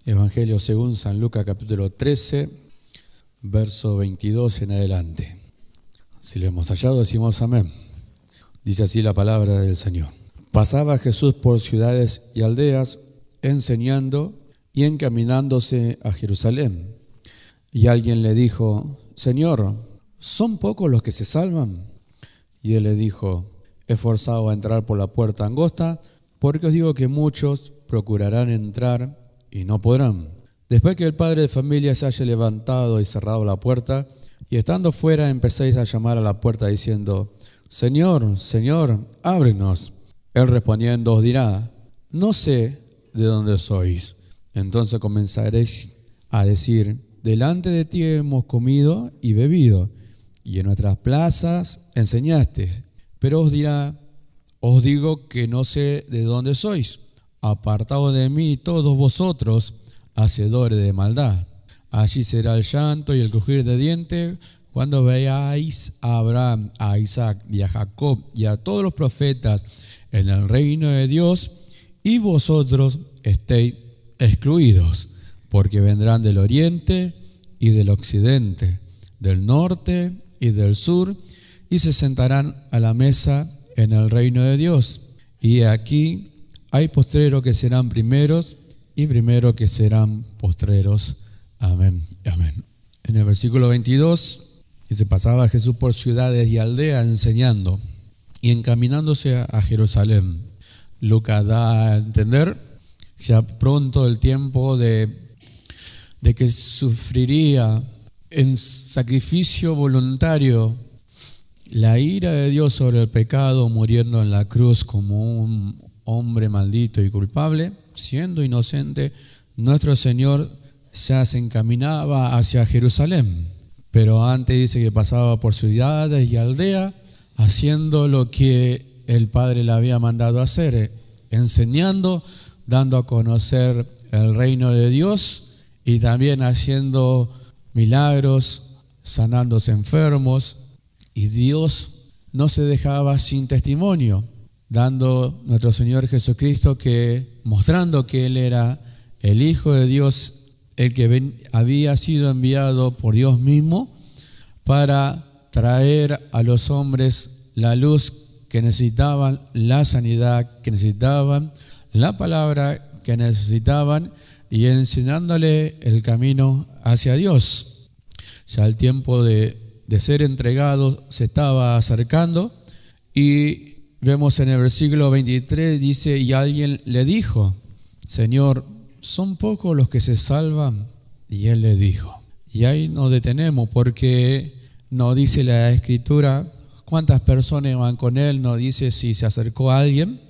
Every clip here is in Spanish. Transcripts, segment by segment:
Evangelio según San Lucas capítulo 13, verso 22 en adelante. Si lo hemos hallado, decimos amén. Dice así la palabra del Señor. Pasaba Jesús por ciudades y aldeas, enseñando y encaminándose a Jerusalén. Y alguien le dijo: Señor, ¿son pocos los que se salvan? Y él le dijo: esforzado a entrar por la puerta angosta, porque os digo que muchos procurarán entrar y no podrán. Después que el padre de familia se haya levantado y cerrado la puerta, y estando fuera empezáis a llamar a la puerta diciendo: Señor, Señor, ábrenos. Él respondiendo os dirá: no sé de dónde sois. Entonces comenzaréis a decir: delante de ti hemos comido y bebido, y en nuestras plazas enseñaste. Pero os dirá: os digo que no sé de dónde sois. Apartaos de mí todos vosotros, hacedores de maldad. Allí será el llanto y el crujir de dientes, cuando veáis a Abraham, a Isaac y a Jacob y a todos los profetas en el reino de Dios, y vosotros estéis excluidos, porque vendrán del oriente y del occidente, del norte y del sur, y se sentarán a la mesa en el reino de Dios. Y aquí hay postreros que serán primeros y primeros que serán postreros. Amén. Amén. En el versículo 22 dice: pasaba Jesús por ciudades y aldeas enseñando y encaminándose a Jerusalén. Lucas da a entender ya pronto el tiempo de que sufriría en sacrificio voluntario la ira de Dios sobre el pecado, muriendo en la cruz como un hombre maldito y culpable. Siendo inocente, nuestro Señor ya se encaminaba hacia Jerusalén. Pero antes dice que pasaba por ciudades y aldeas, haciendo lo que el Padre le había mandado hacer, enseñando, dando a conocer el reino de Dios y también haciendo milagros, sanándose enfermos. Y Dios no se dejaba sin testimonio, dando nuestro Señor Jesucristo mostrando que Él era el Hijo de Dios, el que había sido enviado por Dios mismo para traer a los hombres la luz que necesitaban, la sanidad que necesitaban, la palabra que necesitaban, y enseñándole el camino hacia Dios. Ya el tiempo de ser entregado se estaba acercando, y vemos en el versículo 23, dice: y alguien le dijo: Señor, ¿son pocos los que se salvan? Y él le dijo. Y ahí nos detenemos, porque no dice la Escritura cuántas personas van con él, no dice si se acercó a alguien,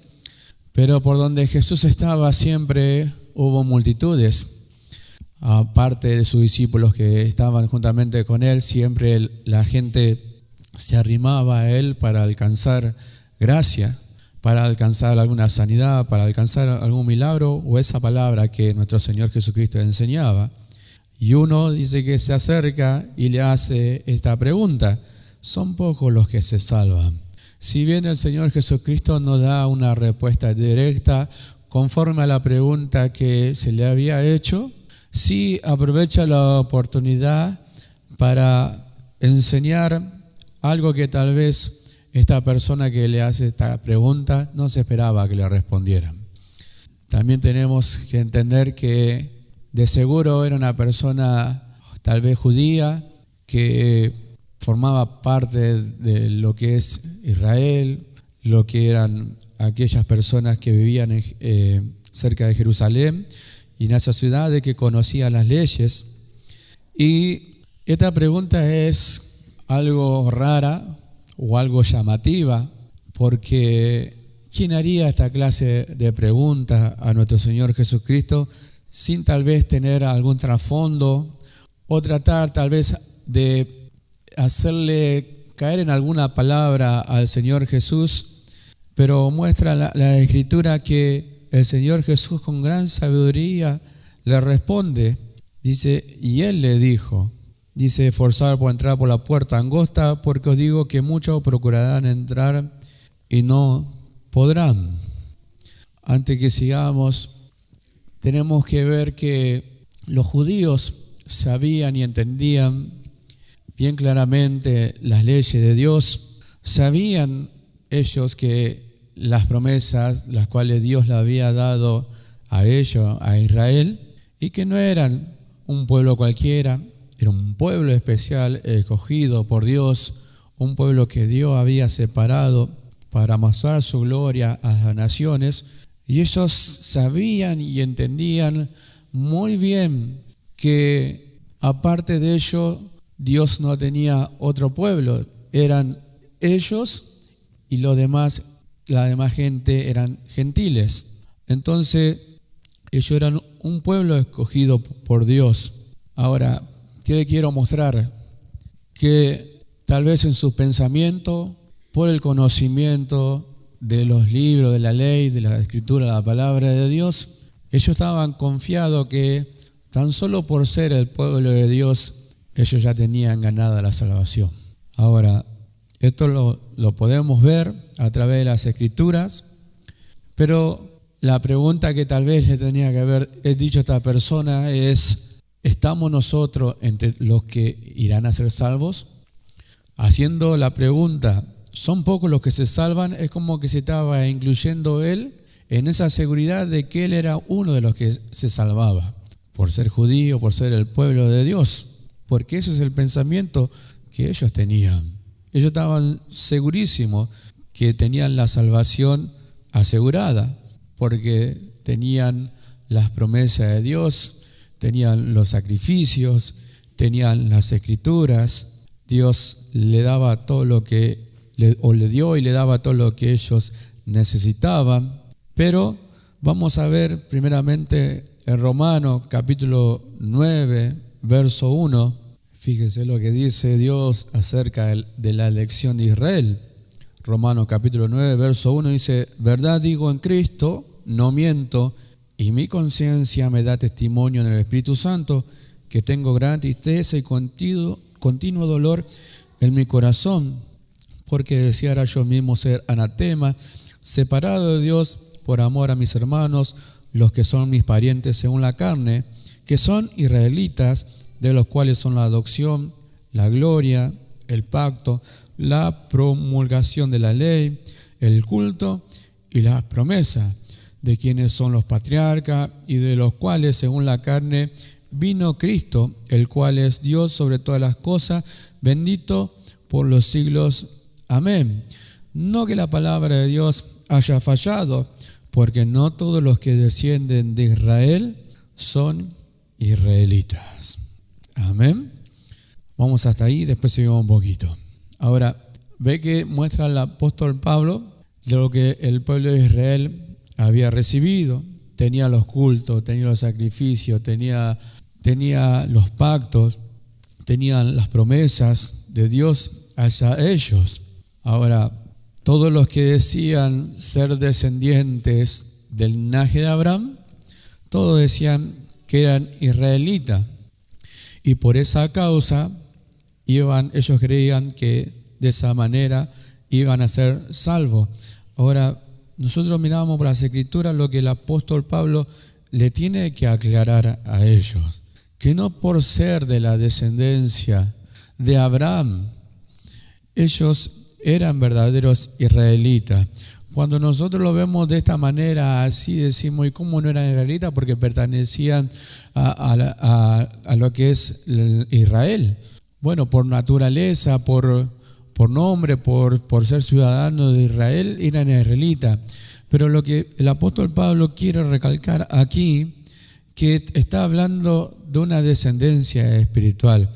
pero por donde Jesús estaba siempre hubo multitudes. Aparte de sus discípulos que estaban juntamente con él, siempre la gente se arrimaba a él para alcanzar gracia, para alcanzar alguna sanidad, para alcanzar algún milagro o esa palabra que nuestro Señor Jesucristo enseñaba. Y uno dice que se acerca y le hace esta pregunta: ¿son pocos los que se salvan? Si bien el Señor Jesucristo nos da una respuesta directa conforme a la pregunta que se le había hecho, sí aprovecha la oportunidad para enseñar algo que tal vez esta persona que le hace esta pregunta no se esperaba que le respondieran. También tenemos que entender que de seguro era una persona tal vez judía que formaba parte de lo que es Israel, lo que eran aquellas personas que vivían cerca de Jerusalén y en esa ciudad, de que conocía las leyes. Y esta pregunta es algo rara o algo llamativa, porque ¿quién haría esta clase de pregunta a nuestro Señor Jesucristo sin tal vez tener algún trasfondo o tratar tal vez de hacerle caer en alguna palabra al Señor Jesús? Pero muestra la Escritura que el Señor Jesús con gran sabiduría le responde. Dice: y él le dijo, dice: esforzar por entrar por la puerta angosta, porque os digo que muchos procurarán entrar y no podrán. Antes que sigamos, tenemos que ver que los judíos sabían y entendían bien claramente las leyes de Dios. Sabían ellos que las promesas las cuales Dios le había dado a ellos, a Israel, y que no eran un pueblo cualquiera, era un pueblo especial escogido por Dios, un pueblo que Dios había separado para mostrar su gloria a las naciones. Y ellos sabían y entendían muy bien que aparte de ellos, Dios no tenía otro pueblo. Eran ellos y la demás gente eran gentiles. Entonces, ellos eran un pueblo escogido por Dios. Ahora, ¿qué le quiero mostrar? Que tal vez en su pensamiento, por el conocimiento de los libros, de la ley, de la escritura, de la palabra de Dios, ellos estaban confiados que tan solo por ser el pueblo de Dios, ellos ya tenían ganada la salvación. Ahora, esto lo podemos ver a través de las escrituras, pero la pregunta que tal vez le tenía que haber dicho a esta persona es: ¿estamos nosotros entre los que irán a ser salvos? Haciendo la pregunta, ¿son pocos los que se salvan? Es como que se estaba incluyendo él en esa seguridad de que él era uno de los que se salvaba, por ser judío, por ser el pueblo de Dios, porque ese es el pensamiento que ellos tenían. Ellos estaban segurísimos que tenían la salvación asegurada, porque tenían las promesas de Dios, tenían los sacrificios, tenían las escrituras. Dios le daba todo lo que, le dio y le daba todo lo que ellos necesitaban. Pero vamos a ver primeramente en Romanos capítulo 9, verso 1. Fíjese lo que dice Dios acerca de la elección de Israel. Romanos capítulo 9, verso 1 dice: verdad digo en Cristo, no miento, y mi conciencia me da testimonio en el Espíritu Santo, que tengo gran tristeza y continuo dolor en mi corazón, porque deseara yo mismo ser anatema, separado de Dios por amor a mis hermanos, los que son mis parientes según la carne, que son israelitas, de los cuales son la adopción, la gloria, el pacto, la promulgación de la ley, el culto y las promesas, de quienes son los patriarcas y de los cuales según la carne vino Cristo, el cual es Dios sobre todas las cosas, bendito por los siglos. Amén. No que la palabra de Dios haya fallado, porque no todos los que descienden de Israel son israelitas. Amén. Vamos hasta ahí, después seguimos un poquito. Ahora, ve que muestra el apóstol Pablo de lo que el pueblo de Israel había recibido. Tenía los cultos, tenía los sacrificios, tenía los pactos, tenía las promesas de Dios hacia ellos. Ahora, todos los que decían ser descendientes del linaje de Abraham, todos decían que eran israelitas. Y por esa causa ellos creían que de esa manera iban a ser salvos. Ahora, nosotros miramos por las escrituras lo que el apóstol Pablo le tiene que aclarar a ellos, que no por ser de la descendencia de Abraham, ellos eran verdaderos israelitas. Cuando nosotros lo vemos de esta manera, así decimos: ¿y cómo no eran israelitas? Porque pertenecían a lo que es Israel. Bueno, por naturaleza, por nombre, por ser ciudadanos de Israel, eran israelitas. Pero lo que el apóstol Pablo quiere recalcar aquí, que está hablando de una descendencia espiritual.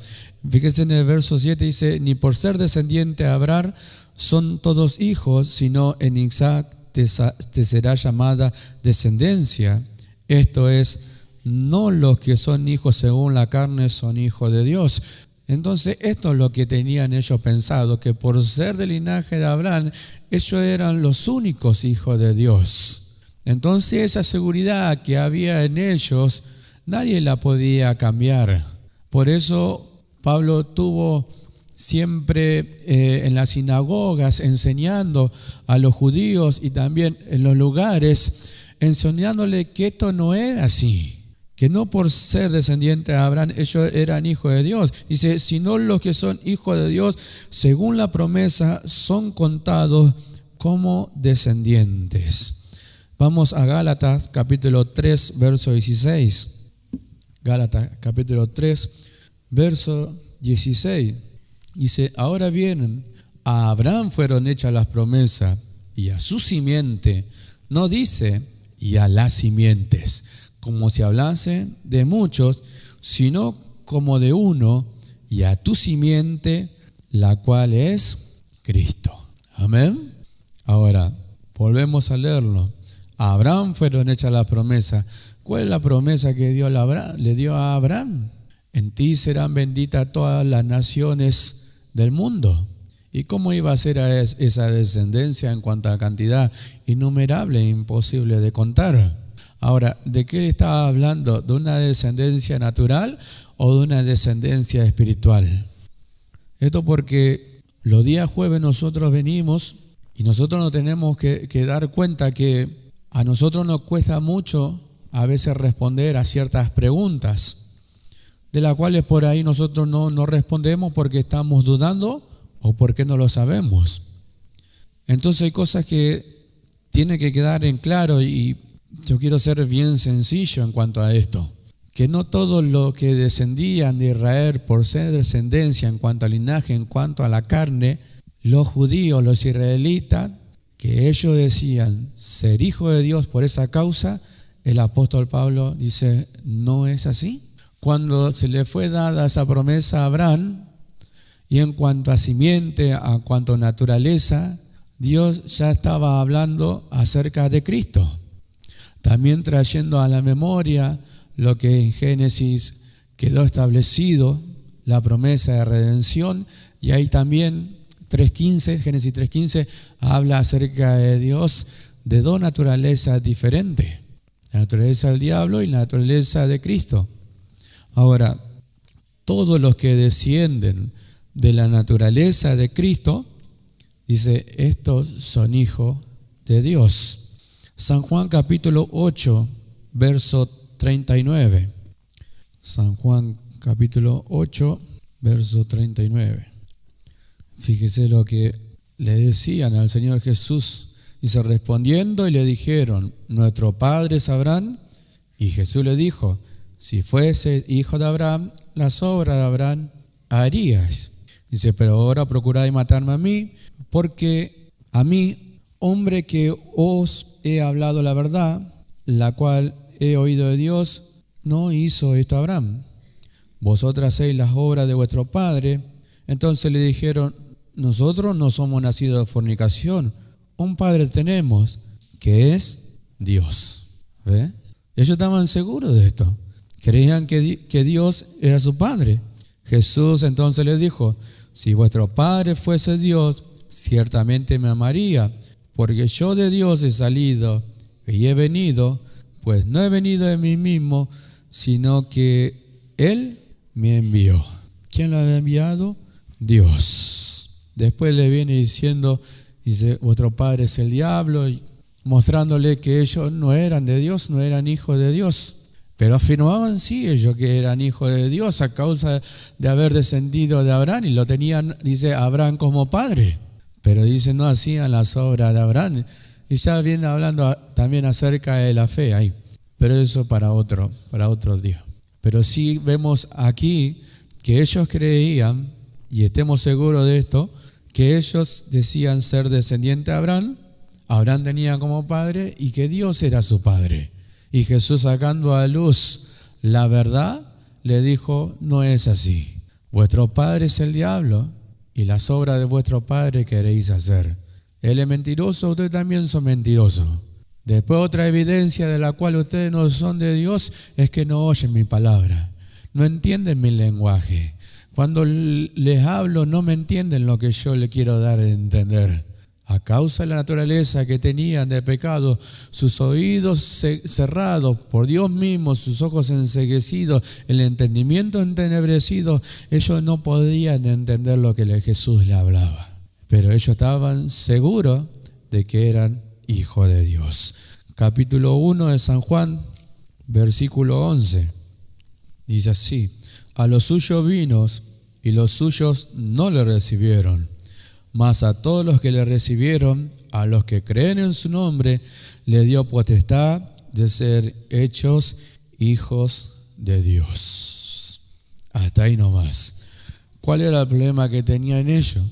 Fíjense en el verso 7, dice: ni por ser descendiente de Abraham son todos hijos, sino en Isaac te será llamada descendencia. Esto es, no los que son hijos según la carne son hijos de Dios. Entonces, esto es lo que tenían ellos pensado, que por ser del linaje de Abraham, ellos eran los únicos hijos de Dios. Entonces, esa seguridad que había en ellos, nadie la podía cambiar. Por eso, Pablo tuvo siempre en las sinagogas enseñando a los judíos y también en los lugares enseñándole que esto no era así, que no por ser descendiente de Abraham ellos eran hijos de Dios. Dice, sino los que son hijos de Dios, según la promesa, son contados como descendientes. Vamos a Gálatas capítulo 3, verso 16. Gálatas capítulo 3, verso 16. Dice, ahora bien, a Abraham fueron hechas las promesas y a su simiente, no dice, y a las simientes, como si hablase de muchos, sino como de uno, y a tu simiente, la cual es Cristo. Amén. Ahora, volvemos a leerlo. A Abraham fueron hechas las promesas. ¿Cuál es la promesa que Dios le dio a Abraham? En ti serán benditas todas las naciones del mundo. ¿Y cómo iba a ser esa descendencia en cuanto a cantidad? Innumerable e imposible de contar. Ahora, ¿de qué estaba hablando? ¿De una descendencia natural o de una descendencia espiritual? Esto porque los días jueves nosotros venimos y nosotros nos tenemos que dar cuenta que a nosotros nos cuesta mucho a veces responder a ciertas preguntas, de las cuales por ahí nosotros no respondemos porque estamos dudando o porque no lo sabemos. Entonces hay cosas que tienen que quedar en claro y yo quiero ser bien sencillo en cuanto a esto. Que no todos los que descendían de Israel por ser descendencia en cuanto al linaje, en cuanto a la carne, los judíos, los israelitas, que ellos decían ser hijos de Dios por esa causa, el apóstol Pablo dice, no es así. Cuando se le fue dada esa promesa a Abraham, y en cuanto a simiente, en cuanto a naturaleza, Dios ya estaba hablando acerca de Cristo. También trayendo a la memoria lo que en Génesis quedó establecido, la promesa de redención, y ahí también Génesis 3:15 habla acerca de Dios de dos naturalezas diferentes, la naturaleza del diablo y la naturaleza de Cristo. Ahora, todos los que descienden de la naturaleza de Cristo, dice, estos son hijos de Dios. San Juan capítulo 8, verso 39. San Juan capítulo 8, verso 39. Fíjese lo que le decían al Señor Jesús. Dice, respondiendo y le dijeron, nuestro padre es Abraham. Y Jesús le dijo, si fuese hijo de Abraham, las obras de Abraham harías. Dice, pero ahora procuráis matarme a mí, porque a mí, hombre que os he hablado la verdad, la cual he oído de Dios, no hizo esto a Abraham. Vosotras hacéis las obras de vuestro padre. Entonces le dijeron, nosotros no somos nacidos de fornicación, un padre tenemos, que es Dios. ¿Ve? Ellos estaban seguros de esto, creían que Dios era su padre. Jesús entonces les dijo, si vuestro padre fuese Dios, ciertamente me amaría, porque yo de Dios he salido y he venido, pues no he venido de mí mismo, sino que Él me envió. ¿Quién lo ha enviado? Dios. Después le viene diciendo, dice, vuestro padre es el diablo, y mostrándole que ellos no eran de Dios, no eran hijos de Dios. Pero afirmaban sí ellos que eran hijos de Dios a causa de haber descendido de Abraham y lo tenían, dice, Abraham como padre. Pero dice, no hacían las obras de Abraham. Y ya viene hablando también acerca de la fe ahí. Pero eso para otro día. Pero sí vemos aquí que ellos creían, y estemos seguros de esto, que ellos decían ser descendientes de Abraham, Abraham tenía como padre y que Dios era su padre. Y Jesús, sacando a luz la verdad, le dijo, no es así. Vuestro padre es el diablo y las obras de vuestro padre queréis hacer. Él es mentiroso, ustedes también son mentirosos. Después otra evidencia de la cual ustedes no son de Dios es que no oyen mi palabra, no entienden mi lenguaje. Cuando les hablo no me entienden lo que yo les quiero dar a entender. A causa de la naturaleza que tenían de pecado, sus oídos cerrados por Dios mismo, sus ojos enceguecidos, el entendimiento entenebrecido, ellos no podían entender lo que Jesús les hablaba. Pero ellos estaban seguros de que eran hijos de Dios. capítulo 1 de San Juan, versículo 11. Dice así: a los suyos vino y los suyos no le recibieron, mas a todos los que le recibieron, a los que creen en su nombre, le dio potestad de ser hechos hijos de Dios. Hasta ahí nomás. ¿Cuál era el problema que tenían ellos?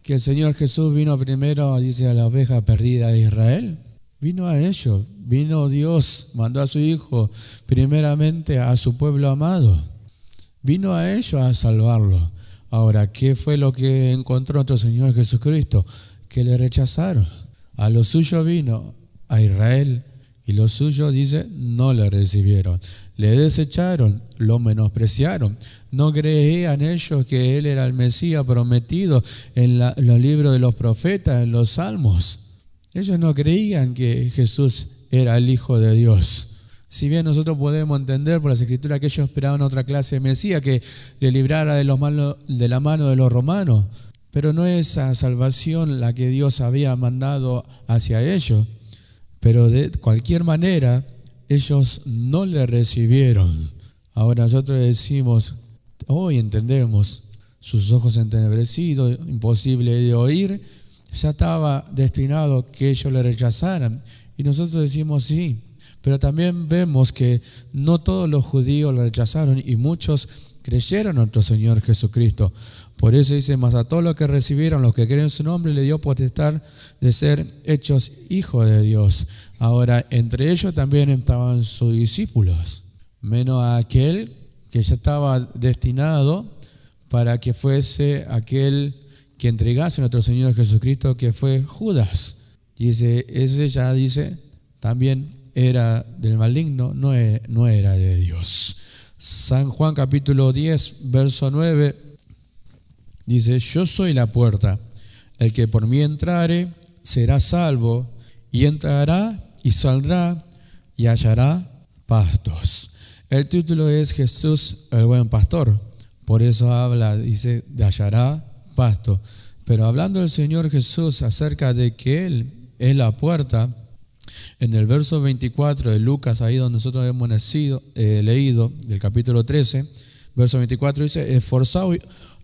Que el Señor Jesús vino primero, dice, a la oveja perdida de Israel. Vino a ellos, vino Dios, mandó a su Hijo primeramente a su pueblo amado. Vino a ellos a salvarlo. Ahora, ¿qué fue lo que encontró nuestro Señor Jesucristo? Que le rechazaron. A los suyos vino, a Israel, y los suyos, dice, no le recibieron. Le desecharon, lo menospreciaron. No creían ellos que Él era el Mesías prometido en los libros de los profetas, en los salmos. Ellos no creían que Jesús era el Hijo de Dios. Si bien nosotros podemos entender por las Escrituras que ellos esperaban otra clase de Mesías que le librara de la mano de los romanos, pero no esa salvación la que Dios había mandado hacia ellos. Pero de cualquier manera, ellos no le recibieron. Ahora nosotros decimos, hoy entendemos, sus ojos entenebrecidos, imposible de oír, ya estaba destinado que ellos le rechazaran. Y nosotros decimos sí, pero también vemos que no todos los judíos le rechazaron y muchos creyeron en nuestro Señor Jesucristo. Por eso dice, mas a todos los que recibieron, los que creen en su nombre, le dio potestad de ser hechos hijos de Dios. Ahora, entre ellos también estaban sus discípulos, menos a aquel que ya estaba destinado para que fuese aquel que entregase a nuestro Señor Jesucristo, que fue Judas. Dice, ese ya dice, también era del maligno, no era de Dios. San Juan capítulo 10, verso 9, dice, yo soy la puerta, el que por mí entrare será salvo, y entrará y saldrá y hallará pastos. El título es Jesús el buen pastor, por eso habla, dice, de hallará pasto. Pero hablando del Señor Jesús acerca de que Él es la puerta, en el verso 24 de Lucas, ahí donde nosotros hemos leído, del capítulo 13, verso 24 dice, esforzaos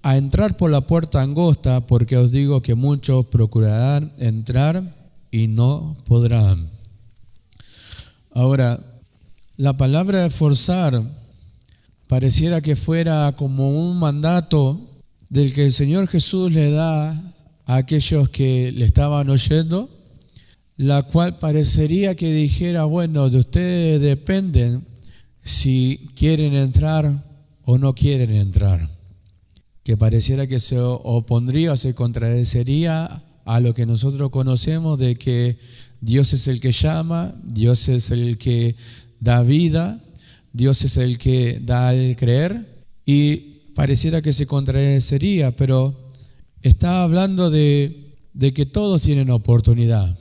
a entrar por la puerta angosta, porque os digo que muchos procurarán entrar y no podrán. Ahora, la palabra esforzar pareciera que fuera como un mandato del que el Señor Jesús le da a aquellos que le estaban oyendo, la cual parecería que dijera, bueno, de ustedes dependen si quieren entrar o no quieren entrar. Que pareciera que se opondría o se contradeciría a lo que nosotros conocemos de que Dios es el que llama, Dios es el que da vida, Dios es el que da el creer, y pareciera que se contradeciría, pero está hablando de que todos tienen oportunidad,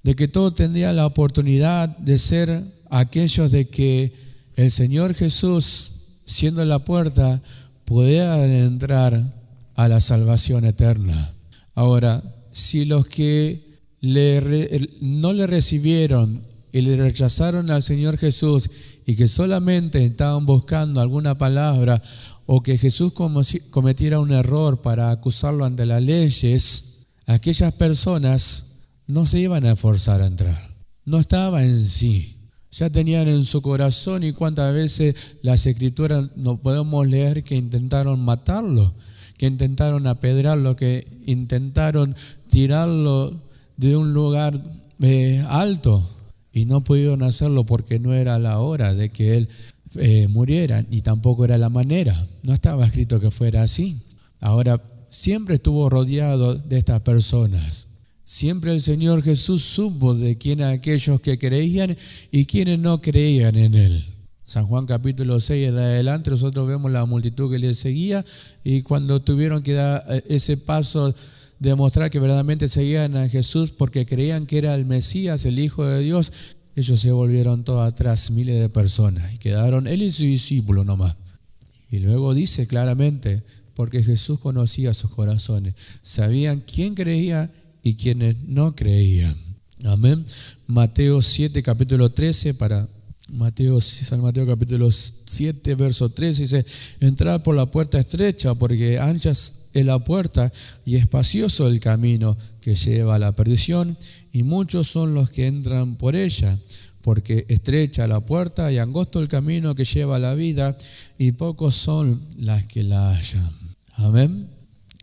de que todos tendrían la oportunidad de ser aquellos de que el Señor Jesús, siendo la puerta, puedan entrar a la salvación eterna. Ahora, si los que no le recibieron y le rechazaron al Señor Jesús y que solamente estaban buscando alguna palabra o que Jesús cometiera un error para acusarlo ante las leyes, aquellas personas no se iban a esforzar a entrar. No estaba en sí. Ya tenían en su corazón, y cuántas veces las Escrituras no podemos leer que intentaron matarlo, que intentaron apedrearlo, que intentaron tirarlo de un lugar alto y no pudieron hacerlo porque no era la hora de que él muriera, ni tampoco era la manera. No estaba escrito que fuera así. Ahora, siempre estuvo rodeado de estas personas. Siempre el Señor Jesús supo de quién eran aquellos que creían y quienes no creían en Él. San Juan capítulo 6 en adelante, nosotros vemos la multitud que le seguía, y cuando tuvieron que dar ese paso de mostrar que verdaderamente seguían a Jesús porque creían que era el Mesías, el Hijo de Dios, ellos se volvieron todos atrás, miles de personas, y quedaron él y su discípulo nomás. Y luego dice claramente, porque Jesús conocía sus corazones, sabían quién creía y quienes no creían. Amén. Mateo 7, capítulo 13, San Mateo capítulo 7, verso 13, dice: entrad por la puerta estrecha, porque ancha es la puerta y espacioso el camino que lleva a la perdición, y muchos son los que entran por ella. Porque estrecha la puerta y angosto el camino que lleva a la vida, y pocos son las que la hallan. Amén.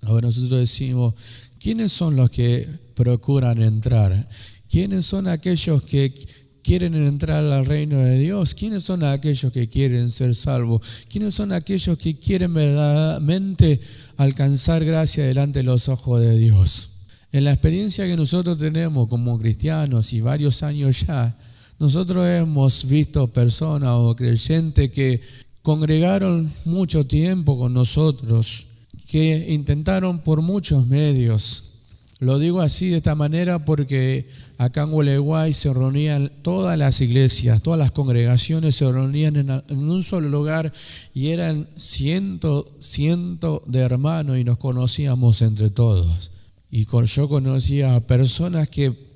Ahora nosotros decimos, ¿quiénes son los que procuran entrar? ¿Quiénes son aquellos que quieren entrar al reino de Dios? ¿Quiénes son aquellos que quieren ser salvos? ¿Quiénes son aquellos que quieren verdaderamente alcanzar gracia delante de los ojos de Dios? En la experiencia que nosotros tenemos como cristianos y varios años ya, nosotros hemos visto personas o creyentes que congregaron mucho tiempo con nosotros, que intentaron por muchos medios. Lo digo así de esta manera porque acá en Gualeguay se reunían todas las iglesias, todas las congregaciones se reunían en un solo lugar y eran cientos de hermanos y nos conocíamos entre todos. Y yo conocía a personas que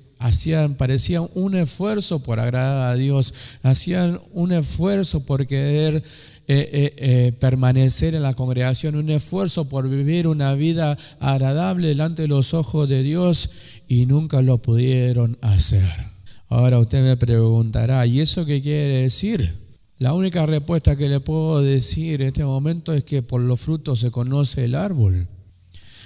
parecían un esfuerzo por agradar a Dios, hacían un esfuerzo por querer permanecer en la congregación, un esfuerzo por vivir una vida agradable delante de los ojos de Dios y nunca lo pudieron hacer. Ahora usted me preguntará, ¿y eso qué quiere decir? La única respuesta que le puedo decir en este momento es que por los frutos se conoce el árbol.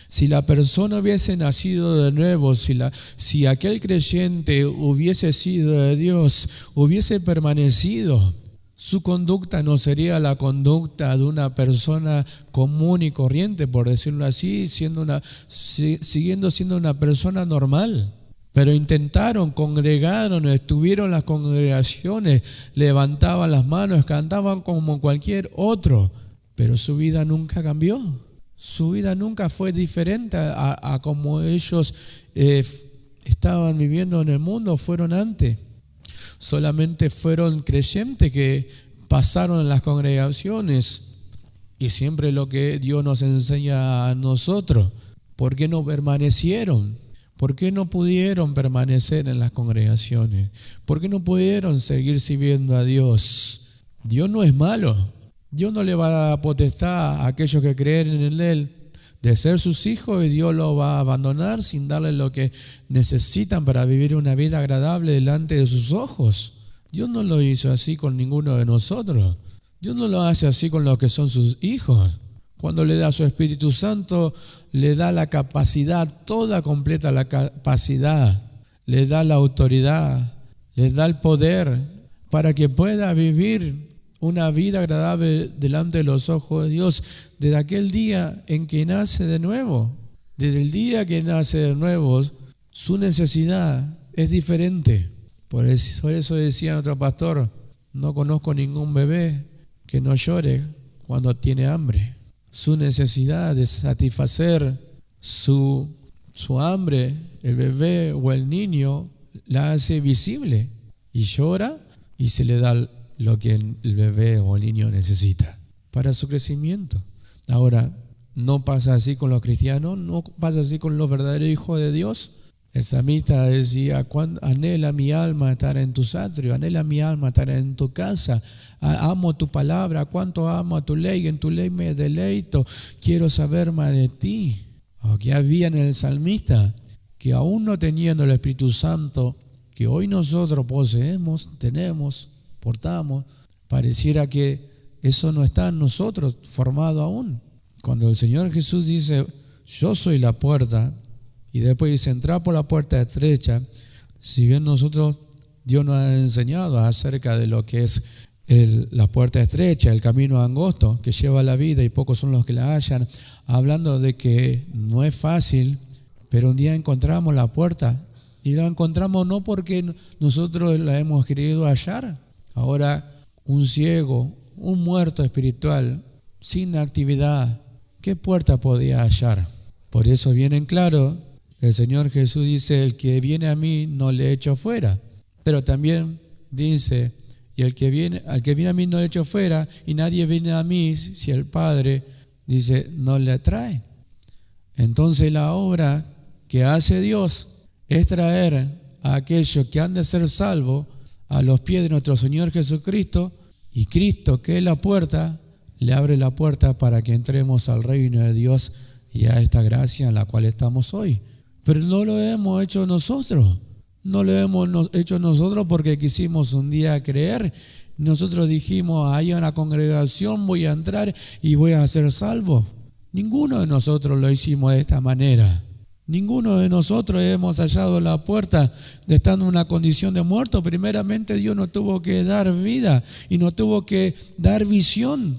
Si la persona hubiese nacido de nuevo, si aquel creyente hubiese sido de Dios, hubiese permanecido, su conducta no sería la conducta de una persona común y corriente, por decirlo así, siguiendo siendo una persona normal. Pero intentaron, congregaron, estuvieron en las congregaciones, levantaban las manos, cantaban como cualquier otro, pero su vida nunca cambió. Su vida nunca fue diferente a como ellos estaban viviendo en el mundo, fueron antes. Solamente fueron creyentes que pasaron en las congregaciones y siempre lo que Dios nos enseña a nosotros. ¿Por qué no permanecieron? ¿Por qué no pudieron permanecer en las congregaciones? ¿Por qué no pudieron seguir sirviendo a Dios? Dios no es malo. Dios no le va a dar potestad a aquellos que creen en Él de ser sus hijos y Dios los va a abandonar sin darles lo que necesitan para vivir una vida agradable delante de sus ojos. Dios no lo hizo así con ninguno de nosotros. Dios no lo hace así con los que son sus hijos. Cuando le da su Espíritu Santo, le da la capacidad, toda completa la capacidad, le da la autoridad, le da el poder para que pueda vivir una vida agradable delante de los ojos de Dios desde aquel día en que nace de nuevo. Desde el día que nace de nuevo, su necesidad es diferente. Por eso decía otro pastor, no conozco ningún bebé que no llore cuando tiene hambre. Su necesidad de satisfacer su hambre, el bebé o el niño, la hace visible y llora y se le da lo que el bebé o el niño necesita para su crecimiento. Ahora, no pasa así con los cristianos, no pasa así con los verdaderos hijos de Dios. El salmista decía, anhela mi alma estar en tus atrios, anhela mi alma estar en tu casa, amo tu palabra, cuánto amo a tu ley, en tu ley me deleito, quiero saber más de ti. Que había en el salmista, que aún no teniendo el Espíritu Santo, que hoy nosotros poseemos, tenemos, portamos, pareciera que eso no está en nosotros formado aún. Cuando el Señor Jesús dice, yo soy la puerta, y después dice, entrar por la puerta estrecha, si bien nosotros, Dios nos ha enseñado acerca de lo que es la puerta estrecha, el camino angosto que lleva a la vida y pocos son los que la hallan, hablando de que no es fácil, pero un día encontramos la puerta y la encontramos no porque nosotros la hemos querido hallar. Ahora, un ciego, un muerto espiritual, sin actividad, ¿qué puerta podía hallar? Por eso viene en claro, el Señor Jesús dice, el que viene a mí no le echo fuera. Pero también dice, y al que viene a mí no le echo fuera, y nadie viene a mí si el Padre, dice, no le atrae. Entonces la obra que hace Dios es traer a aquellos que han de ser salvos a los pies de nuestro Señor Jesucristo, y Cristo, que es la puerta, le abre la puerta para que entremos al reino de Dios y a esta gracia en la cual estamos hoy. Pero no lo hemos hecho nosotros. No lo hemos hecho nosotros porque quisimos un día creer. Nosotros dijimos, ahí en la congregación voy a entrar y voy a ser salvo. Ninguno de nosotros lo hicimos de esta manera. Ninguno de nosotros hemos hallado la puerta de estar en una condición de muerto. Primeramente Dios nos tuvo que dar vida y nos tuvo que dar visión.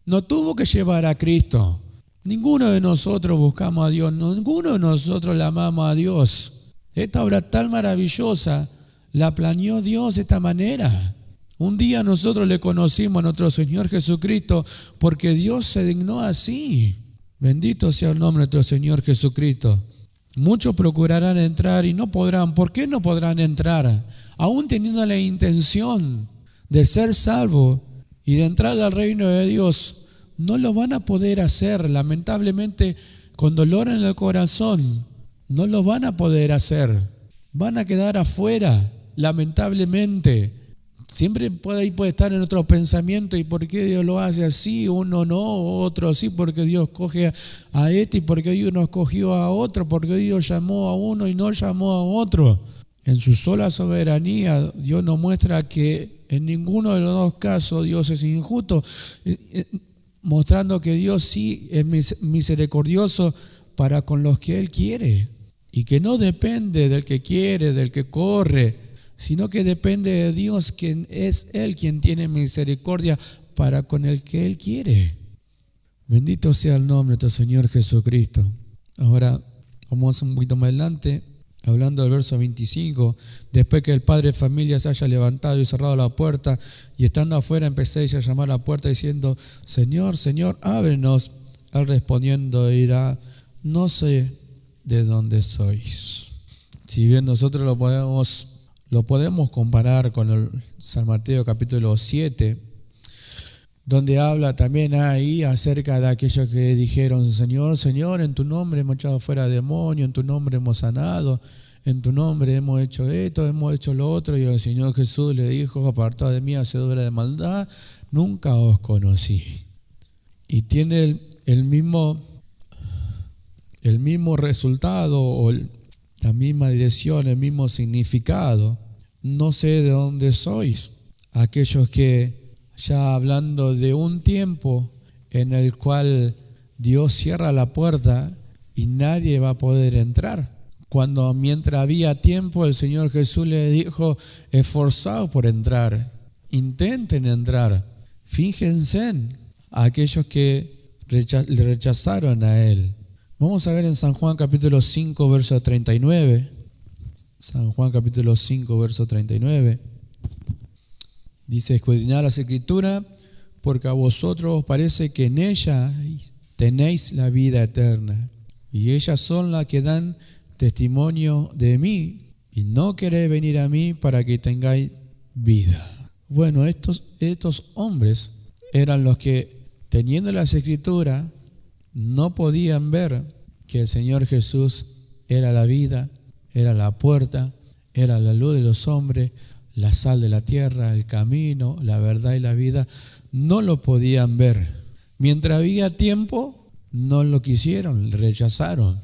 Nos tuvo que llevar a Cristo. Ninguno de nosotros buscamos a Dios. Ninguno de nosotros le amamos a Dios. Esta obra tan maravillosa la planeó Dios de esta manera. Un día nosotros le conocimos a nuestro Señor Jesucristo porque Dios se dignó así. Bendito sea el nombre de nuestro Señor Jesucristo. Muchos procurarán entrar y no podrán. ¿Por qué no podrán entrar? Aún teniendo la intención de ser salvos y de entrar al reino de Dios, no lo van a poder hacer. Lamentablemente, con dolor en el corazón, no lo van a poder hacer. Van a quedar afuera, lamentablemente. Siempre puede estar en otro pensamiento, ¿y por qué Dios lo hace así? Uno no, otro sí, porque Dios coge a este y porque Dios no escogió a otro, porque Dios llamó a uno y no llamó a otro. En su sola soberanía, Dios nos muestra que en ninguno de los dos casos Dios es injusto, mostrando que Dios sí es misericordioso para con los que Él quiere y que no depende del que quiere, del que corre, sino que depende de Dios, quien es Él quien tiene misericordia para con el que Él quiere. Bendito sea el nombre de nuestro Señor Jesucristo. Ahora vamos un poquito más adelante, hablando del verso 25. Después que el padre de familia se haya levantado y cerrado la puerta, y estando afuera empecéis a llamar a la puerta diciendo, Señor, Señor, ábrenos. Él respondiendo dirá, no sé de dónde sois. Si bien nosotros lo podemos comparar con el San Mateo capítulo 7, donde habla también ahí acerca de aquellos que dijeron, Señor, Señor, en tu nombre hemos echado fuera demonios, en tu nombre hemos sanado, en tu nombre hemos hecho esto, hemos hecho lo otro. Y el Señor Jesús le dijo, apartado de mí, hacedores de maldad, nunca os conocí. Y tiene el mismo resultado o la misma dirección, el mismo significado. No sé de dónde sois. Aquellos que ya hablando de un tiempo en el cual Dios cierra la puerta y nadie va a poder entrar. Cuando mientras había tiempo el Señor Jesús le dijo, esforzaos por entrar, intenten entrar, fíjense en aquellos que le rechazaron a Él. Vamos a ver en San Juan capítulo 5, verso 39. San Juan capítulo 5, verso 39. Dice, escudriñad las Escrituras, porque a vosotros os parece que en ella tenéis la vida eterna. Y ellas son las que dan testimonio de mí, y no queréis venir a mí para que tengáis vida. Bueno, estos hombres eran los que, teniendo las Escrituras, no podían ver que el Señor Jesús era la vida, era la puerta, era la luz de los hombres, la sal de la tierra, el camino, la verdad y la vida. No lo podían ver. Mientras había tiempo, no lo quisieron, rechazaron.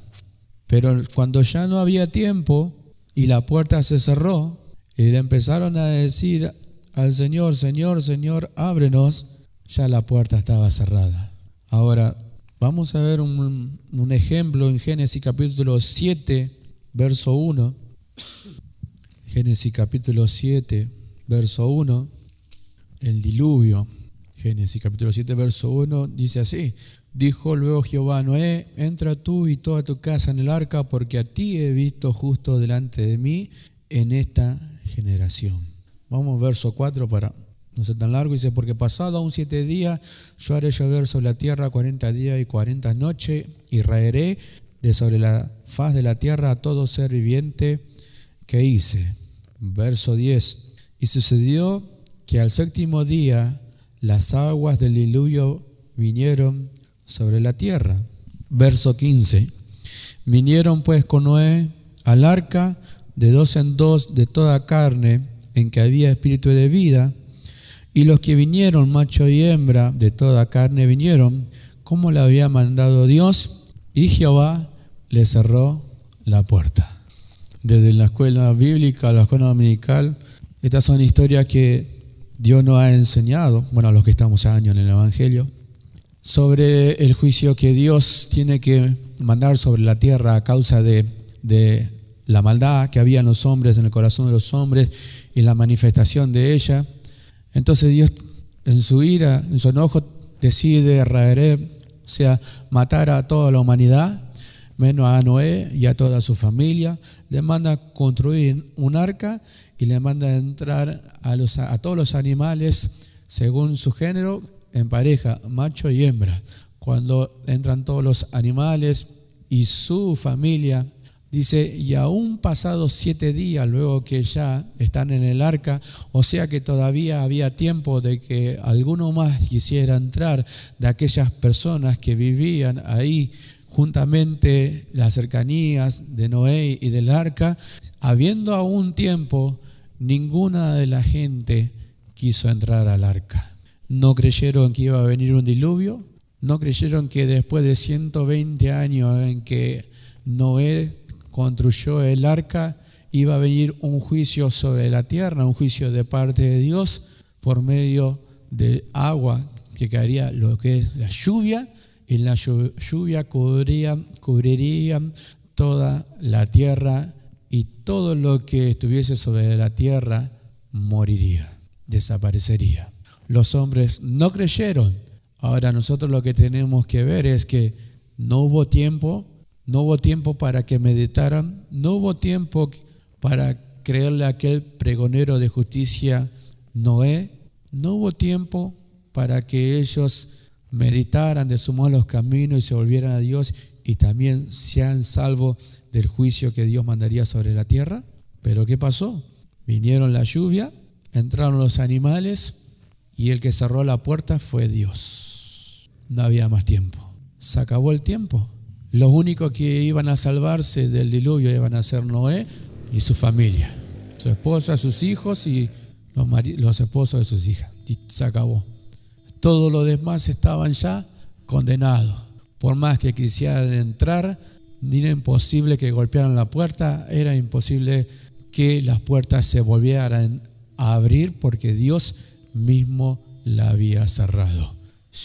Pero cuando ya no había tiempo y la puerta se cerró y le empezaron a decir al Señor, Señor, Señor, ábrenos, ya la puerta estaba cerrada. Ahora, vamos a ver un ejemplo en Génesis capítulo 7, verso 1. Génesis capítulo 7, verso 1. El diluvio. Génesis capítulo 7, verso 1 dice así. Dijo luego Jehová a Noé, entra tú y toda tu casa en el arca, porque a ti he visto justo delante de mí en esta generación. Vamos verso 4 para no ser tan largo. Dice, porque pasado aún 7 días, yo haré llover sobre la tierra 40 días y 40 noches, y raeré de sobre la faz de la tierra a todo ser viviente que hice. Verso 10. Y sucedió que al 7º día las aguas del diluvio vinieron sobre la tierra. Verso 15. Vinieron pues con Noé al arca de 2 en 2 de toda carne en que había espíritu de vida, y los que vinieron, macho y hembra, de toda carne vinieron, como le había mandado Dios, y Jehová le cerró la puerta. Desde la escuela bíblica a la escuela dominical, estas son historias que Dios nos ha enseñado, bueno, a los que estamos años en el Evangelio, sobre el juicio que Dios tiene que mandar sobre la tierra a causa de la maldad que había en los hombres, en el corazón de los hombres, y la manifestación de ella. Entonces Dios, en su ira, en su enojo, decide matar a toda la humanidad, menos a Noé y a toda su familia. Le manda construir un arca y le manda entrar a todos los animales según su género, en pareja, macho y hembra. Cuando entran todos los animales y su familia, dice, y aún pasados 7 días luego que ya están en el arca, o sea que todavía había tiempo de que alguno más quisiera entrar, de aquellas personas que vivían ahí juntamente las cercanías de Noé y del arca, habiendo aún tiempo, ninguna de la gente quiso entrar al arca. No creyeron que iba a venir un diluvio, no creyeron que después de 120 años en que Noé construyó el arca, iba a venir un juicio sobre la tierra, un juicio de parte de Dios por medio de agua que caería, lo que es la lluvia, y la lluvia cubriría toda la tierra, y todo lo que estuviese sobre la tierra moriría, desaparecería. Los hombres no creyeron. Ahora nosotros lo que tenemos que ver es que no hubo tiempo para que meditaran, no hubo tiempo para creerle a aquel pregonero de justicia Noé, no hubo tiempo para que ellos meditaran de sus malos caminos y se volvieran a Dios y también sean salvos del juicio que Dios mandaría sobre la tierra. Pero ¿qué pasó? Vinieron la lluvia, entraron los animales y el que cerró la puerta fue Dios. No había más tiempo. Se acabó el tiempo. Los únicos que iban a salvarse del diluvio iban a ser Noé y su familia, su esposa, sus hijos y los esposos de sus hijas. Y se acabó. Todos los demás estaban ya condenados. Por más que quisieran entrar, era imposible que golpearan la puerta, era imposible que las puertas se volvieran a abrir porque Dios mismo la había cerrado.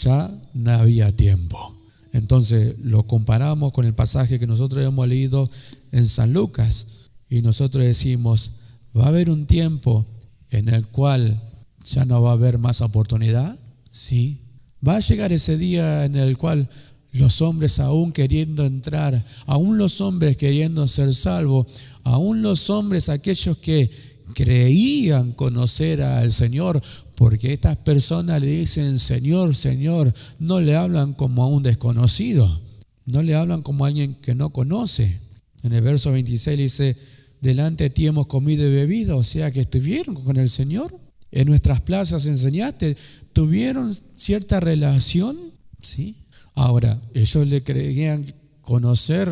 Ya no había tiempo. Entonces lo comparamos con el pasaje que nosotros hemos leído en San Lucas y nosotros decimos, va a haber un tiempo en el cual ya no va a haber más oportunidad. Sí, va a llegar ese día en el cual los hombres aún queriendo entrar, aún los hombres queriendo ser salvos, aún los hombres aquellos que creían conocer al Señor, porque estas personas le dicen Señor, Señor, no le hablan como a un desconocido, no le hablan como a alguien que no conoce. En el verso 26 dice, delante de ti hemos comido y bebido, o sea que estuvieron con el Señor. En nuestras plazas enseñaste, tuvieron cierta relación, ¿sí? Ahora, ellos le creían conocer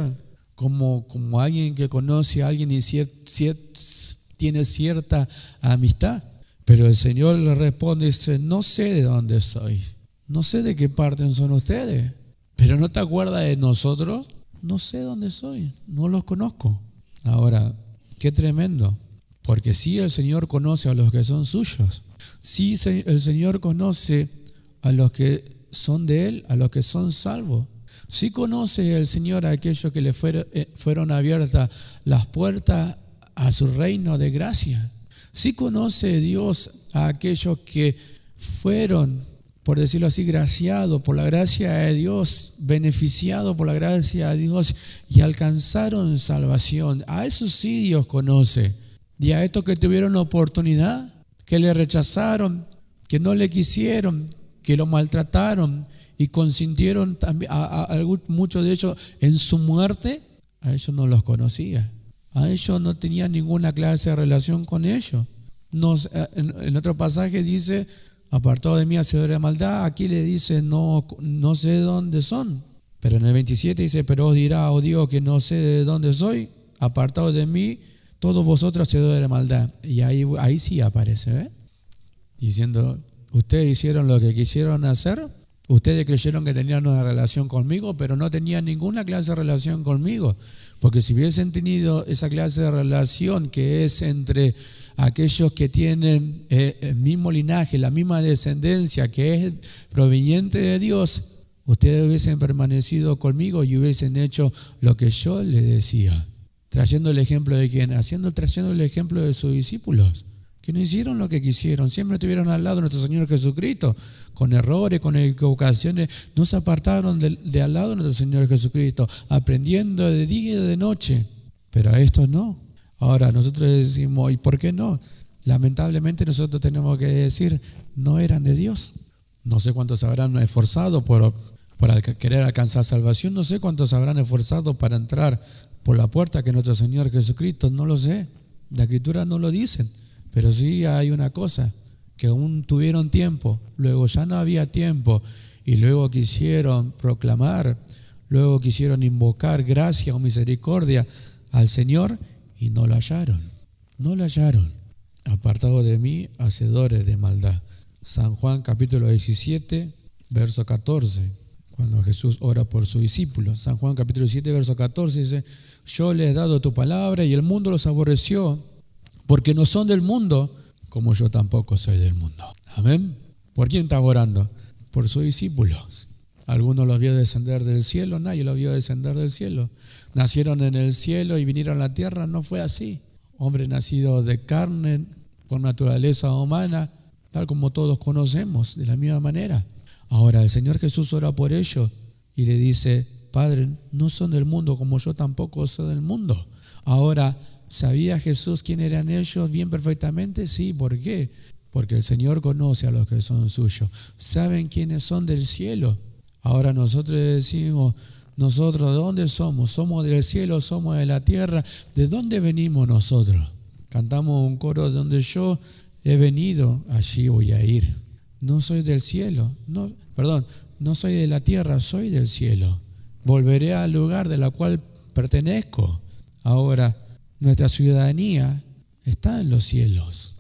como alguien que conoce a alguien y tiene cierta amistad. Pero el Señor le responde y dice, no sé de dónde soy, no sé de qué parte son ustedes, pero ¿no te acuerdas de nosotros? No sé dónde soy, no los conozco. Ahora, qué tremendo. Porque sí, el Señor conoce a los que son suyos. Sí, el Señor conoce a los que son de Él, a los que son salvos. Sí conoce el Señor a aquellos que le fueron abiertas las puertas a su reino de gracia. Sí conoce Dios a aquellos que fueron, por decirlo así, graciados por la gracia de Dios, beneficiados por la gracia de Dios y alcanzaron salvación. A esos sí Dios conoce. Y a estos que tuvieron oportunidad, que le rechazaron, que no le quisieron, que lo maltrataron y consintieron también muchos de ellos en su muerte, a ellos no los conocía. A ellos no tenía ninguna clase de relación con ellos. En otro pasaje dice, apartado de mí, hacedor de maldad. Aquí le dice, no sé de dónde son. Pero en el 27 dice, pero os dirá, oh Dios, que no sé de dónde soy. Apartado de mí, todos vosotros hacedores de maldad. Y ahí sí aparece, diciendo, ustedes hicieron lo que quisieron hacer, ustedes creyeron que tenían una relación conmigo, pero no tenían ninguna clase de relación conmigo, porque si hubiesen tenido esa clase de relación que es entre aquellos que tienen el mismo linaje, la misma descendencia, que es proveniente de Dios, ustedes hubiesen permanecido conmigo y hubiesen hecho lo que yo les decía. Trayendo el ejemplo de quién, trayendo el ejemplo de sus discípulos, que no hicieron lo que quisieron, siempre estuvieron al lado de nuestro Señor Jesucristo, con errores, con equivocaciones, no se apartaron de al lado de nuestro Señor Jesucristo, aprendiendo de día y de noche, pero a estos no. Ahora nosotros decimos, ¿y por qué no? Lamentablemente nosotros tenemos que decir, no eran de Dios. No sé cuántos se habrán esforzado por querer alcanzar salvación, no sé cuántos se habrán esforzado para entrar por la puerta que es nuestro Señor Jesucristo, no lo sé, la Escritura no lo dicen, pero sí hay una cosa, que aún tuvieron tiempo, luego ya no había tiempo, y luego quisieron proclamar, luego quisieron invocar gracia o misericordia al Señor, y no lo hallaron, apartados de mí, hacedores de maldad. San Juan capítulo 17, verso 14, cuando Jesús ora por sus discípulos. San Juan capítulo 17, verso 14 dice, yo les he dado tu palabra y el mundo los aborreció, porque no son del mundo, como yo tampoco soy del mundo. Amén. ¿Por quién está orando? Por sus discípulos. Algunos los vio descender del cielo, nadie los vio descender del cielo. Nacieron en el cielo y vinieron a la tierra, no fue así. Hombres nacidos de carne, por naturaleza humana, tal como todos conocemos, de la misma manera. Ahora el Señor Jesús ora por ellos y le dice, Padre, no son del mundo como yo tampoco soy del mundo. Ahora, ¿sabía Jesús quién eran ellos bien perfectamente? Sí, ¿por qué? Porque el Señor conoce a los que son suyos. ¿Saben quiénes son del cielo? Ahora nosotros decimos, nosotros ¿de dónde somos? Somos del cielo, somos de la tierra. ¿De dónde venimos nosotros? Cantamos un coro de donde yo he venido, allí voy a ir. No soy del cielo, no soy de la tierra, soy del cielo. Volveré al lugar de la cual pertenezco. Ahora, nuestra ciudadanía está en los cielos.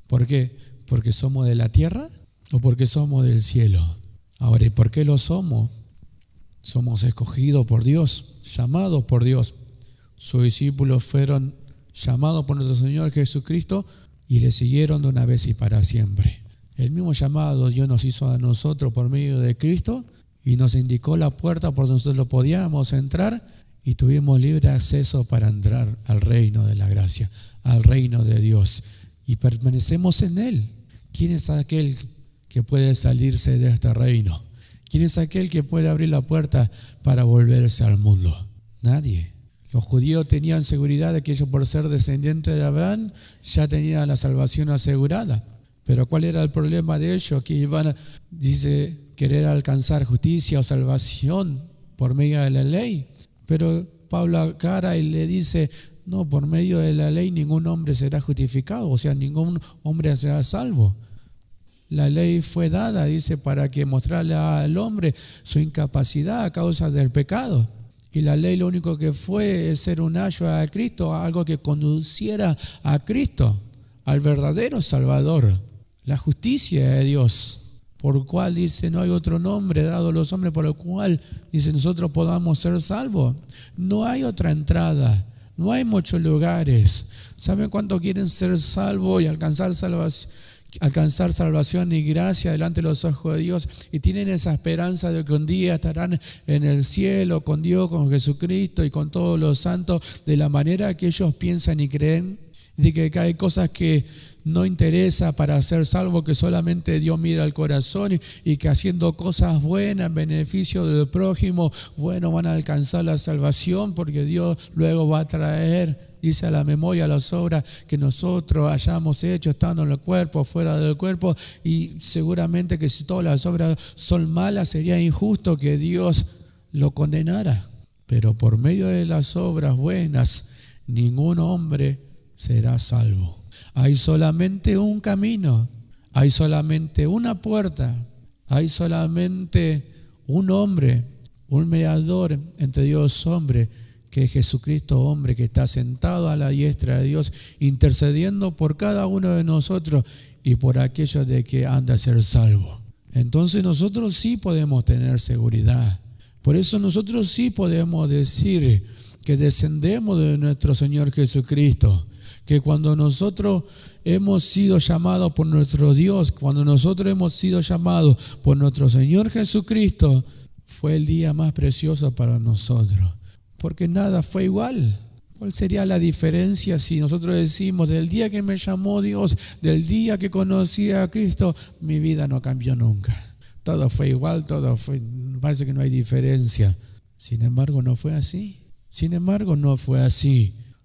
¿Por qué? ¿Porque somos de la tierra o porque somos del cielo? Ahora, ¿y por qué lo somos? Somos escogidos por Dios, llamados por Dios. Sus discípulos fueron llamados por nuestro Señor Jesucristo y le siguieron de una vez y para siempre. El mismo llamado Dios nos hizo a nosotros por medio de Cristo y nos indicó la puerta por donde nosotros podíamos entrar y tuvimos libre acceso para entrar al reino de la gracia, al reino de Dios, y permanecemos en Él. ¿Quién es aquel que puede salirse de este reino? ¿Quién es aquel que puede abrir la puerta para volverse al mundo? Nadie. Los judíos tenían seguridad de que ellos, por ser descendientes de Abraham, ya tenían la salvación asegurada. Pero ¿cuál era el problema de ellos? Que iban, dice, querer alcanzar justicia o salvación por medio de la ley. Pero Pablo aclara y le dice, no, por medio de la ley ningún hombre será justificado, o sea, ningún hombre será salvo. La ley fue dada, dice, para que mostrarle al hombre su incapacidad a causa del pecado. Y la ley lo único que fue es ser un ayo a Cristo, algo que conduciera a Cristo, al verdadero Salvador, la justicia de Dios, por el cual dice no hay otro nombre dado a los hombres por el cual dice nosotros podamos ser salvos. No hay otra entrada, no hay muchos lugares. ¿Saben cuánto quieren ser salvos y alcanzar salvación y gracia delante de los ojos de Dios? Y tienen esa esperanza de que un día estarán en el cielo con Dios, con Jesucristo y con todos los santos de la manera que ellos piensan y creen. De que hay cosas que no interesa para ser salvo, que solamente Dios mira al corazón y que haciendo cosas buenas en beneficio del prójimo, bueno, van a alcanzar la salvación porque Dios luego va a traer, dice, a la memoria las obras que nosotros hayamos hecho estando en el cuerpo, fuera del cuerpo, y seguramente que si todas las obras son malas sería injusto que Dios lo condenara, pero por medio de las obras buenas ningún hombre será salvo. Hay solamente un camino, hay solamente una puerta, hay solamente un hombre, un mediador entre Dios y hombre, que es Jesucristo hombre, que está sentado a la diestra de Dios, intercediendo por cada uno de nosotros y por aquellos de que han de ser salvos. Entonces nosotros sí podemos tener seguridad. Por eso nosotros sí podemos decir que descendemos de nuestro Señor Jesucristo, que cuando nosotros hemos sido llamados por nuestro Dios, cuando nosotros hemos sido llamados por nuestro Señor Jesucristo, fue el día más precioso para nosotros, porque nada fue igual. ¿Cuál sería la diferencia si nosotros decimos, del día que me llamó Dios, del día que conocí a Cristo, mi vida no cambió nunca? Todo fue igual, parece que no hay diferencia. Sin embargo, no fue así.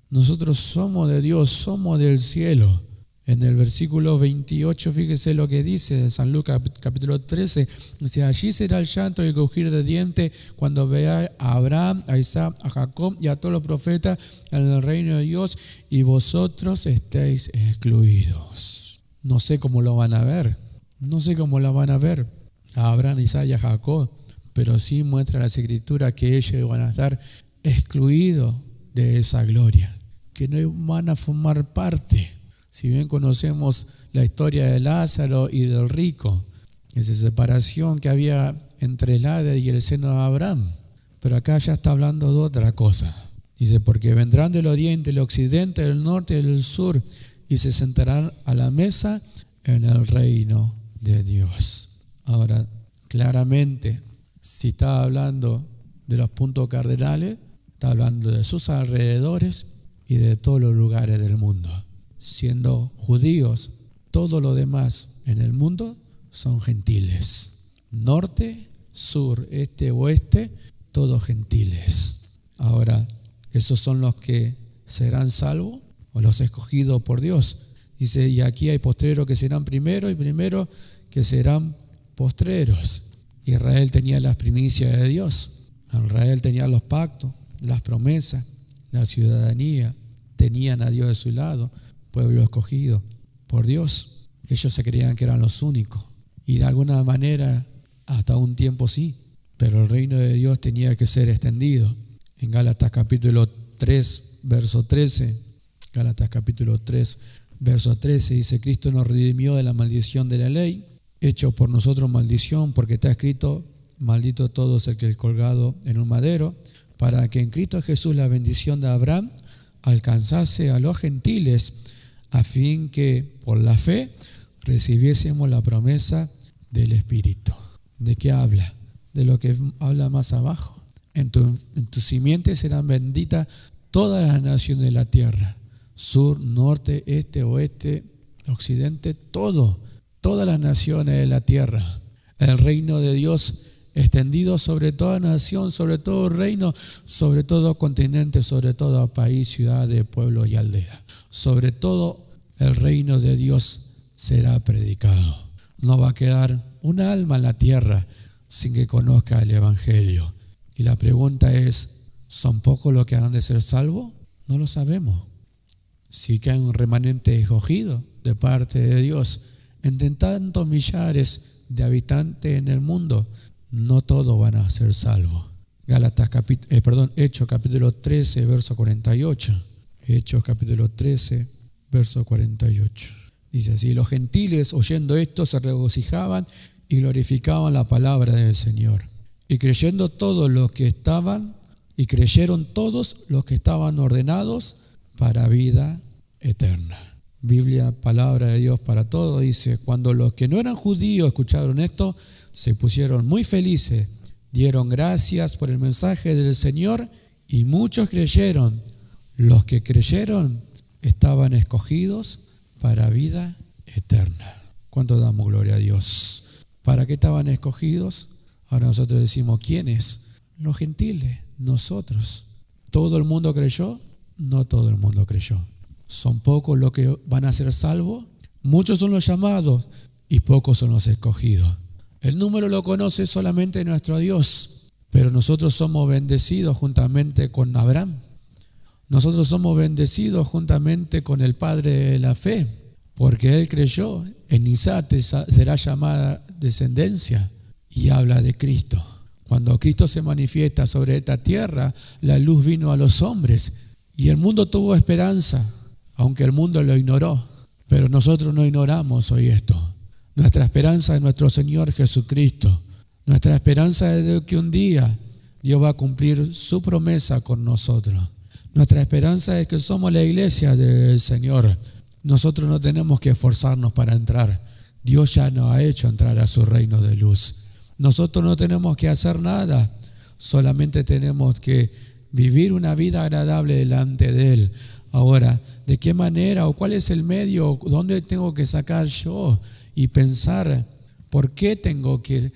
Nosotros somos de Dios, somos del cielo. En el versículo 28, fíjese lo que dice de San Lucas capítulo 13. Dice, allí será el llanto y el crujir de dientes cuando vea a Abraham, a Isaac, a Jacob y a todos los profetas en el reino de Dios, y vosotros estéis excluidos. No sé cómo lo van a ver. A Abraham, a Isaac y a Jacob, pero sí muestra las escrituras que ellos van a estar excluidos de esa gloria, que no van a formar parte. Si bien conocemos la historia de Lázaro y del rico, esa separación que había entre el Hades y el seno de Abraham, pero acá ya está hablando de otra cosa. Dice, porque vendrán del oriente, del occidente, del norte y del sur, y se sentarán a la mesa en el reino de Dios. Ahora, claramente, si está hablando de los puntos cardenales, está hablando de sus alrededores y de todos los lugares del mundo. Siendo judíos, todo lo demás en el mundo son gentiles. Norte, sur, este, oeste, todos gentiles. Ahora, ¿esos son los que serán salvos o los escogidos por Dios? Dice, y aquí hay postreros que serán primeros y primeros que serán postreros. Israel tenía las primicias de Dios. Israel tenía los pactos, las promesas, la ciudadanía. Tenían a Dios de su lado, pueblo escogido por Dios. Ellos se creían que eran los únicos. Y de alguna manera, hasta un tiempo sí. Pero el reino de Dios tenía que ser extendido. En Gálatas capítulo 3, verso 13. Gálatas capítulo 3, verso 13 dice, Cristo nos redimió de la maldición de la ley, hecho por nosotros maldición, porque está escrito, maldito todo el que es colgado en un madero, para que en Cristo Jesús la bendición de Abraham alcanzase a los gentiles, a fin que por la fe recibiésemos la promesa del Espíritu. ¿De qué habla? De lo que habla más abajo. En tu simiente serán benditas todas las naciones de la tierra, sur, norte, este, oeste, occidente, todas las naciones de la tierra. El reino de Dios extendido sobre toda nación, sobre todo reino, sobre todo continente, sobre todo país, ciudades, pueblos y aldeas. Sobre todo el reino de Dios será predicado. No va a quedar un alma en la tierra sin que conozca el Evangelio. Y la pregunta es, ¿son pocos los que han de ser salvos? No lo sabemos. Sí que hay un remanente escogido de parte de Dios. Entre tantos millares de habitantes en el mundo, no todos van a ser salvos. Hechos capítulo 13, verso 48. Hechos capítulo 13, verso 48. Dice así, los gentiles oyendo esto se regocijaban y glorificaban la palabra del Señor. Y creyeron todos los que estaban ordenados para vida eterna. Biblia, palabra de Dios para todos, dice, cuando los que no eran judíos escucharon esto, se pusieron muy felices, dieron gracias por el mensaje del Señor y muchos creyeron. Los que creyeron estaban escogidos para vida eterna. ¿Cuánto damos gloria a Dios? ¿Para qué estaban escogidos? Ahora nosotros decimos, ¿quiénes? Los gentiles, nosotros. ¿Todo el mundo creyó? No todo el mundo creyó. ¿Son pocos los que van a ser salvos? Muchos son los llamados y pocos son los escogidos. El número lo conoce solamente nuestro Dios, pero nosotros somos bendecidos juntamente con Abraham. Nosotros somos bendecidos juntamente con el Padre de la fe, porque él creyó, en Isaac será llamada descendencia, y habla de Cristo. Cuando Cristo se manifiesta sobre esta tierra, la luz vino a los hombres y el mundo tuvo esperanza, aunque el mundo lo ignoró. Pero nosotros no ignoramos hoy esto. Nuestra esperanza es nuestro Señor Jesucristo. Nuestra esperanza es de que un día Dios va a cumplir su promesa con nosotros. Nuestra esperanza es que somos la iglesia del Señor. Nosotros no tenemos que esforzarnos para entrar. Dios ya nos ha hecho entrar a su reino de luz. Nosotros no tenemos que hacer nada. Solamente tenemos que vivir una vida agradable delante de Él. Ahora, ¿de qué manera o cuál es el medio? ¿Dónde tengo que sacar yo? Y pensar, ¿por qué tengo que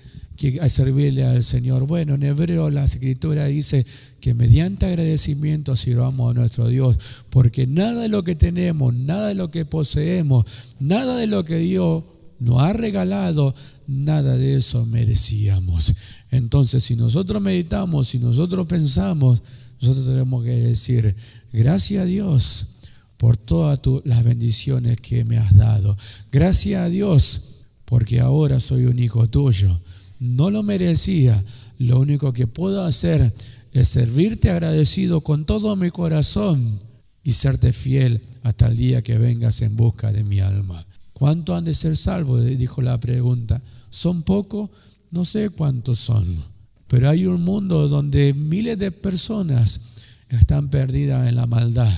servirle al Señor? Bueno, en Hebreo la Escritura dice que mediante agradecimiento sirvamos a nuestro Dios, porque nada de lo que tenemos, nada de lo que poseemos, nada de lo que Dios nos ha regalado, nada de eso merecíamos. Entonces, si nosotros meditamos, si nosotros pensamos, nosotros tenemos que decir, gracias a Dios por todas las bendiciones que me has dado. Gracias a Dios porque ahora soy un hijo tuyo. No lo merecía. Lo único que puedo hacer es servirte agradecido con todo mi corazón y serte fiel hasta el día que vengas en busca de mi alma. ¿Cuántos han de ser salvos? Dijo la pregunta. ¿Son pocos? No sé cuántos son. Pero hay un mundo donde miles de personas están perdidas en la maldad.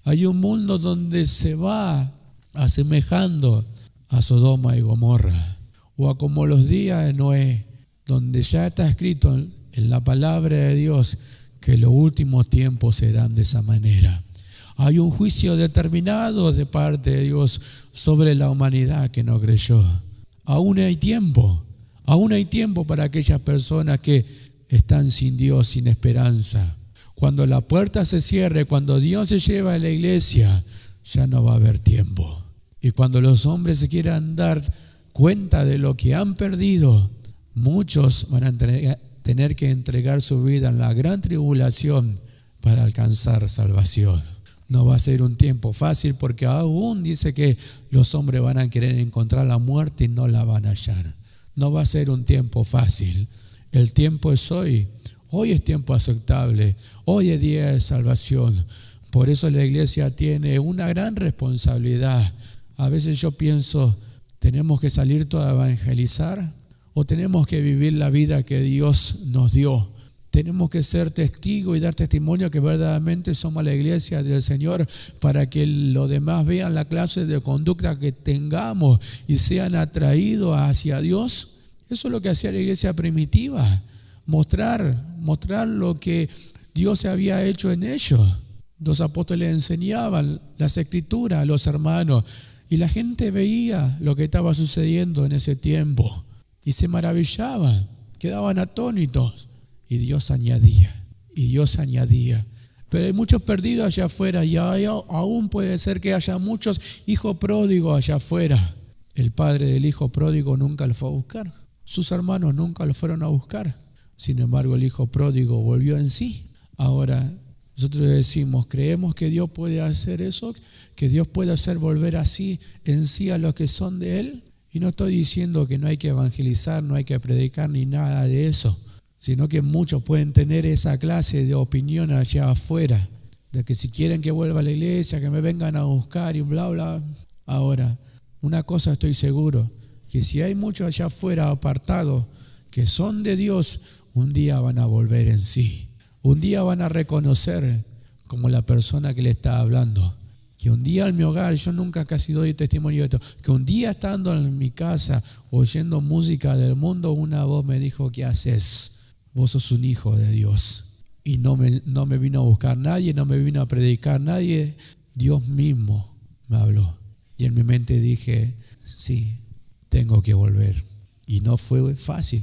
Hay un mundo donde se va asemejando a Sodoma y Gomorra, o a como los días de Noé, donde ya está escrito en la palabra de Dios que los últimos tiempos serán de esa manera. Hay un juicio determinado de parte de Dios sobre la humanidad que no creyó. Aún hay tiempo para aquellas personas que están sin Dios, sin esperanza. Cuando la puerta se cierre, cuando Dios se lleva a la iglesia, ya no va a haber tiempo. Y cuando los hombres se quieran dar cuenta de lo que han perdido, muchos van a tener que entregar su vida en la gran tribulación para alcanzar salvación. No va a ser un tiempo fácil porque aún dice que los hombres van a querer encontrar la muerte y no la van a hallar. No va a ser un tiempo fácil. El tiempo es hoy. Hoy es tiempo aceptable, hoy es día de salvación. Por eso la iglesia tiene una gran responsabilidad. A veces yo pienso, ¿tenemos que salir todos a evangelizar? ¿O tenemos que vivir la vida que Dios nos dio? Tenemos que ser testigos y dar testimonio que verdaderamente somos la iglesia del Señor, para que los demás vean la clase de conducta que tengamos y sean atraídos hacia Dios. Eso es lo que hacía la iglesia primitiva. Mostrar lo que Dios había hecho en ellos. Los apóstoles enseñaban las escrituras a los hermanos y la gente veía lo que estaba sucediendo en ese tiempo y se maravillaban, quedaban atónitos y Dios añadía. Pero hay muchos perdidos allá afuera y aún puede ser que haya muchos hijos pródigos allá afuera. El padre del hijo pródigo nunca lo fue a buscar. Sus hermanos nunca lo fueron a buscar. Sin embargo, el hijo pródigo volvió en sí. Ahora, nosotros decimos, ¿creemos que Dios puede hacer eso? ¿Que Dios puede hacer volver así en sí a los que son de Él? Y no estoy diciendo que no hay que evangelizar, no hay que predicar ni nada de eso, sino que muchos pueden tener esa clase de opinión allá afuera, de que si quieren que vuelva a la iglesia, que me vengan a buscar y bla, bla. Ahora, una cosa estoy seguro, que si hay muchos allá afuera apartados que son de Dios, un día van a volver en sí. Un día van a reconocer, como la persona que le está hablando, que un día en mi hogar, yo nunca casi doy testimonio de esto, que un día estando en mi casa oyendo música del mundo, una voz me dijo, ¿qué haces? Vos sos un hijo de Dios. Y no me vino a buscar nadie, no me vino a predicar nadie, Dios mismo me habló. Y en mi mente dije, sí, tengo que volver. Y no fue fácil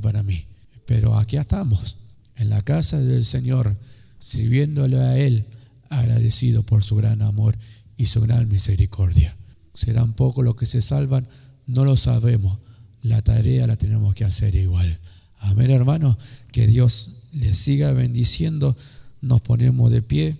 para mí, pero aquí estamos, en la casa del Señor, sirviéndole a Él, agradecido por su gran amor y su gran misericordia. Serán pocos los que se salvan, no lo sabemos, la tarea la tenemos que hacer igual. Amén, hermanos, que Dios les siga bendiciendo. Nos ponemos de pie.